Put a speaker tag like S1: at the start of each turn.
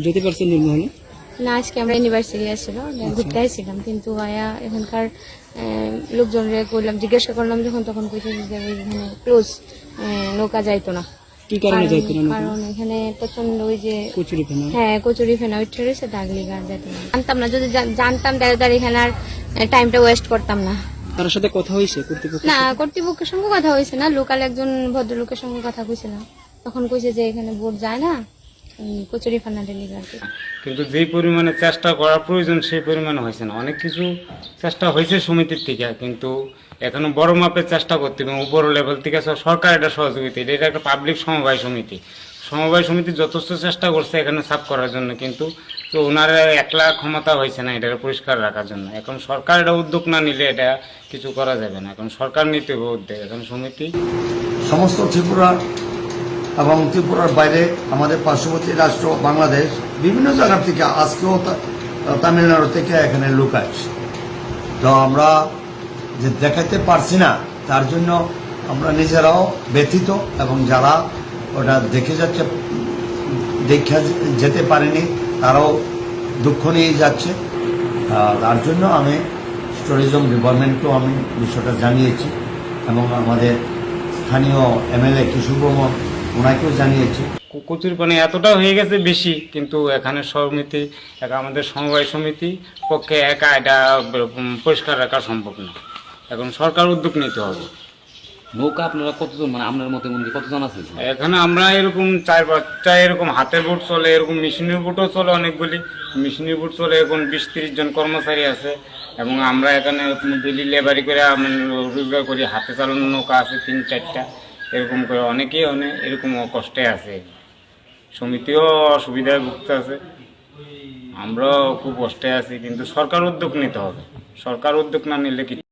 S1: যেতে পারছেন নীলমহলে?
S2: না, আজকে আমরা ইউনিভার্সিটি আসছিল, ঘুরতে আসছিলাম, কিন্তু আয়া এখানকার লোকজনরে করলাম, জিজ্ঞাসা করলাম যখন, তখন কইছে যে এখানে ক্লোজ, নৌকা যাইতো না।
S1: কি কারণে যাইতো না নৌকা?
S2: কারণ এখানে প্রচন্ড ওই যে
S1: কচুরি ফেনা।
S2: হ্যাঁ, কচুরি ফেনা উঠে রয়েছে, ডাকলি গাছ যাইতো না। জানতাম না, যদি জানতাম তাহলে এখানে আর টাইমটা ওয়েস্ট করতাম না।
S1: তার সাথে কথা হয়েছে কর্তৃপক্ষ?
S2: না, কর্তৃপক্ষের সঙ্গে কথা হয়েছে না, লোকাল একজন ভদ্রলোকের সঙ্গে কথা কইছিলাম, তখন কইছে যে এখানে বোট যায় না, কচুরি ফান্না ডেলিভারি আর কি।
S3: কিন্তু যেই পরিমাণে চেষ্টা করার প্রয়োজন সেই পরিমাণে হয়েছে না। অনেক কিছু চেষ্টা হয়েছে সমিতির থেকে, কিন্তু এখনো বড় মাপের চেষ্টা করতে এবং উপর লেভেল থেকে সরকার এটা সহযোগিতা, এটা একটা পাবলিক সমবায় সমিতি। সমবায় সমিতি যথেষ্ট চেষ্টা করছে এখানে সাফ করার জন্য, কিন্তু তো ওনারা একলা ক্ষমতা হয়েছে না এটা পরিষ্কার রাখার জন্য। এখন সরকার এটা উদ্যোগ না নিলে এটা কিছু করা যাবে না। এখন সরকার নিতে হবে উদ্যোগ। এখন সমিতি
S4: সমস্ত ত্রিপুরা এবং ত্রিপুরার বাইরে আমাদের পার্শ্ববর্তী রাষ্ট্র বাংলাদেশ বিভিন্ন জায়গা থেকে আজকেও তামিলনাড়ু থেকে এখানে লোক আসছে। তো আমরা যে দেখাতে পারছি না, তার জন্য আমরা নিজেরাও ব্যথিত, এবং যারা ওটা দেখে যাচ্ছে, দেখে যেতে পারেনি, তারাও দুঃখ নিয়ে যাচ্ছে। তার জন্য আমি ট্যুরিজম ডিপার্টমেন্টকেও আমি বিষয়টা জানিয়েছি, এবং আমাদের স্থানীয় এমএলএ কিশোর বর্মন ওনাকেও জানিয়েছি।
S3: কচুর পানি এতটা হয়ে গেছে বেশি, কিন্তু এখানে সমিতি আমাদের সমবায় সমিতি পক্ষে একা এটা পরিষ্কার রাখা সম্ভব না। এখন সরকার উদ্যোগ নিতে হবে।
S5: নৌকা আপনারা কতজন, মানে আপনার মতে মনে কতজন আছে?
S3: এখানে আমরা এরকম 4-5টা এরকম হাতের বোট চলে, এরকম মেশিনের বোটও চলে অনেকগুলি। মেশিনের বোট চলে, এখন 20-30 জন কর্মচারী আছে, এবং আমরা এখানে ডেলি লেবারি করে রোজগার করি। হাতে চালানো নৌকা আছে 3-4টা, এরকম করে অনেকেই এরকম কষ্টে আছে। সমিতিও অসুবিধায় ভুগতে আছে, আমরাও খুব কষ্টে আছি, কিন্তু সরকার উদ্যোগ নিতে হবে। সরকার উদ্যোগ না নিলে কি